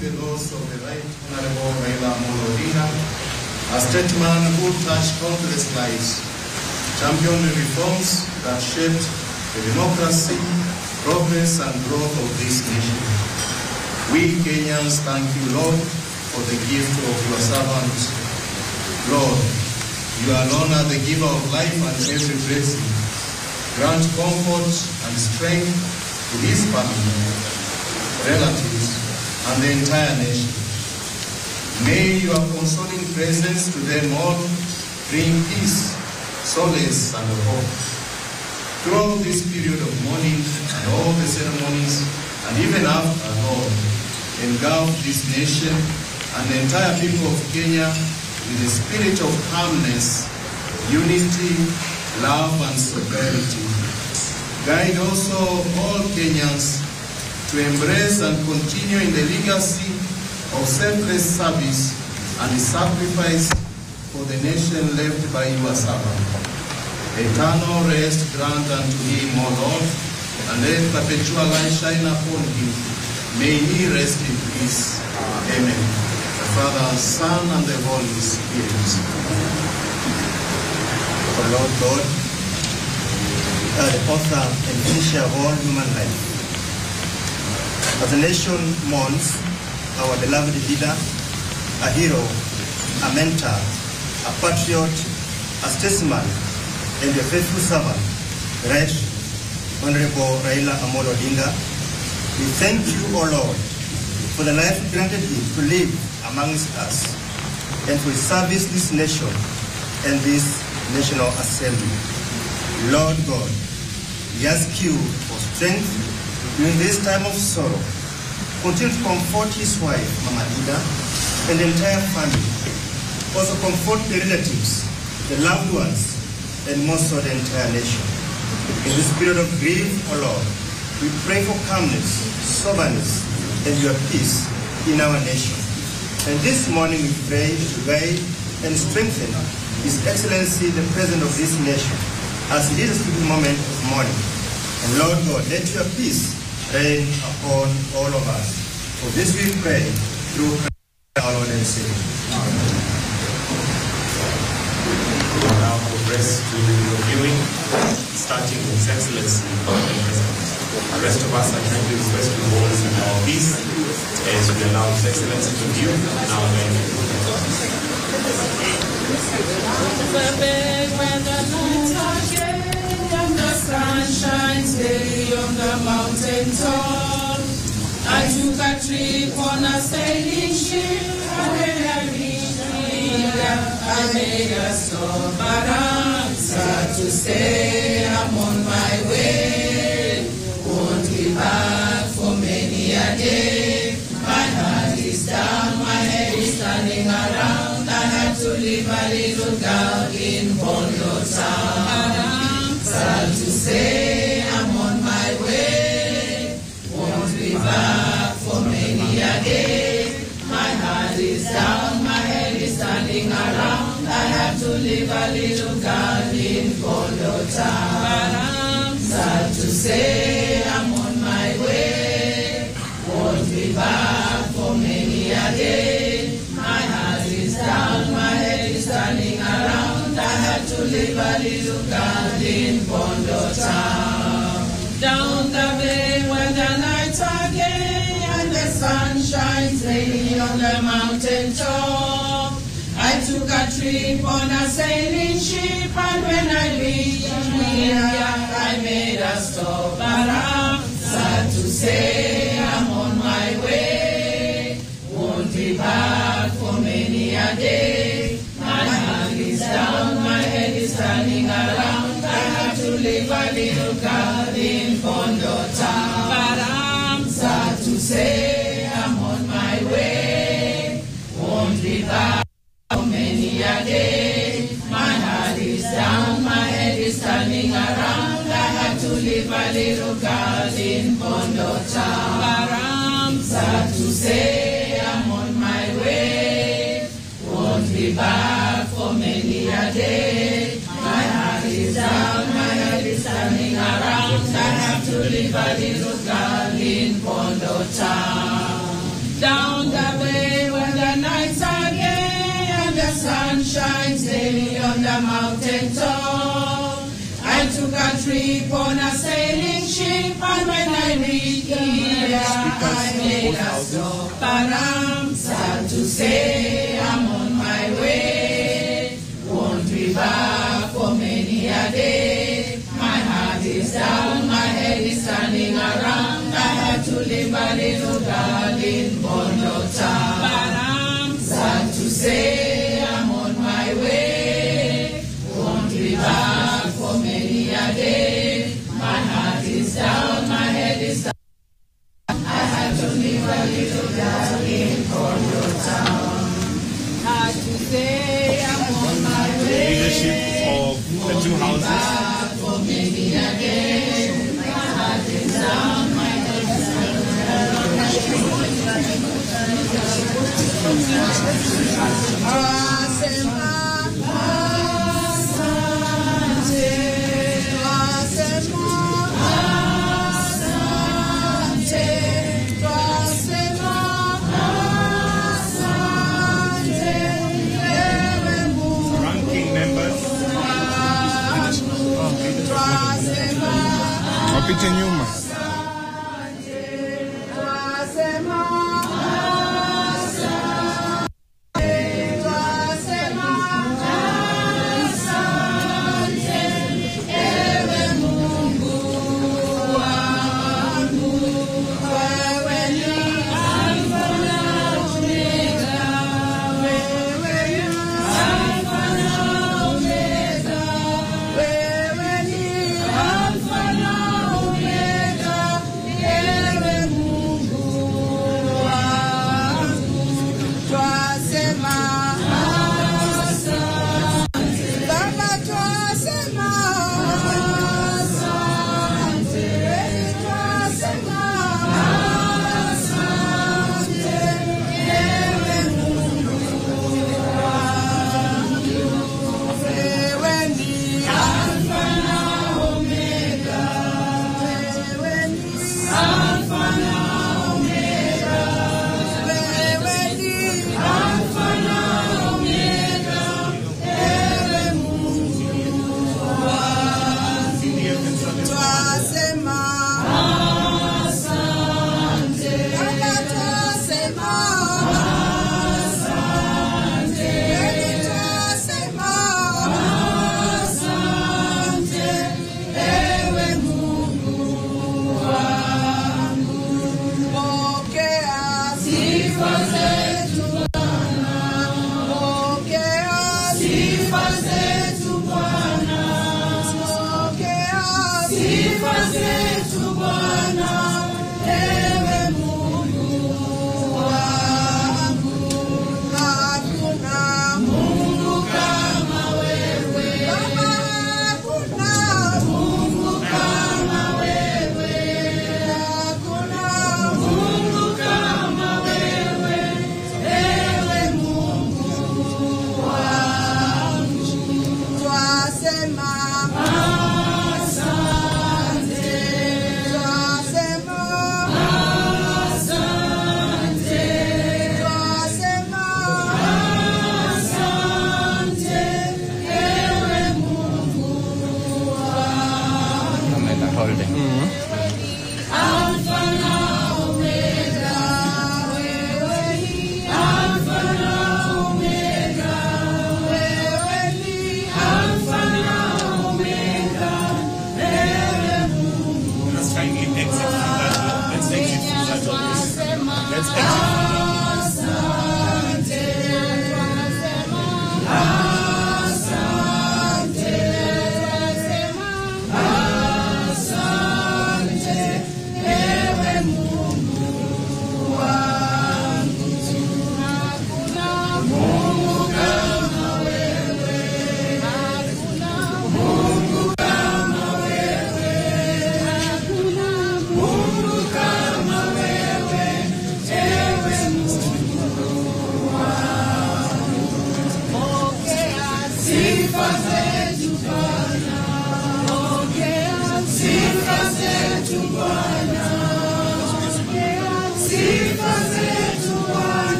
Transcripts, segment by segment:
the loss of the Right Honorable Raila Amolo Odinga, a statesman who touched countless lives, championed the reforms that shaped the democracy, progress and growth of this nation. We Kenyans thank you, Lord, for the gift of your servant. Lord, you alone are the giver of life and every blessing. Grant comfort and strength to his family, relatives, and the entire nation. May your consoling presence to them all bring peace, solace, and hope. Throughout this period of mourning and all the ceremonies, and even after all, engulf this nation and the entire people of Kenya with a spirit of calmness, unity, love, and sovereignty. Guide also all Kenyans to embrace and continue in the legacy of selfless service and sacrifice for the nation left by your servant. Eternal rest grant unto him, O Lord, and let perpetual light shine upon him. May he rest in peace. Amen. The Father, Son, and the Holy Spirit. O Lord God, the author and finisher of all human life. As the nation mourns our beloved leader, a hero, a mentor, a patriot, a statesman, and your faithful servant, Right Honorable Raila Amolo Odinga, we thank you, O Lord, for the life granted him to live amongst us and for his service this nation and this National Assembly. Lord God, we ask you for strength during this time of sorrow. Continue to comfort his wife, Mama Ida, and the entire family. Also comfort the relatives, the loved ones, and most of the entire nation. In this period of grief, O Lord, we pray for calmness, soberness, and your peace in our nation. And this morning we pray to guide and strengthen His Excellency, the President of this nation, as he leads us to the moment of mourning. And Lord God, let your peace reign upon all of us. For this we pray through Christ our Lord and Savior. Amen. We will now progress to reviewing, starting with His Excellency, the President. The rest of us are trying to request to hold our peace as we allow His Excellency to view our venue. The bed where the lights are gay and the sun shines daily on the mountain top. I took a trip on a sailing ship, and when I reached India, I made a stop. But I'm sad to say I'm on my way. Won't be back for many a day. My heart is down, my head is turning around. I had to leave a little girl in Bondo town. Sad to say I'm on my way. Won't be back for many a day. My heart is down, my head is turning around. I have to leave a little girl in Bondo town. Sad to say I'm on my way. Won't be back for many a day. My heart is down, my head is turning around. I had to leave a little girl in Bondo town. Down the bay where the nights are gay and the sun shines daily on the mountain top. I took a trip on a sailing ship, and when I reached India, I made a stop. But I'm sad to say I'm on my way. Won't be back for many a day. My heart is down, my head is turning around. I have to leave a little girl in Bondo town. But I'm sad to say I'm on my way. Won't be back for many a day. My heart is down, my head is turning around. I have to leave a little girl in Bondo town. But I'm sad to say I'm on my way. Won't be back for many a day. My heart is down, my head is turning around. I have to leave a little girl in Bondo town. Down the way when the nights are gay and the sun shines daily on the mountain top. I took a trip on a sailing ship, and when I reached here, I made a stop. But I'm sad to say I'm on my way. Won't be back for many a day. My heart is down, my head is turning around. I had to leave a little girl in Bondo town. But I'm sad to say I'm on my way. Won't be back for many a day. My heart is down, my head is down. I had to leave a little girl in Bondo town. Had to say I'm on my way. Leadership of the two houses. For many a day. My heart is down, my head is down.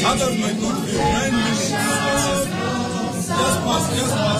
Out of my good will, 9 minutes. Just pass.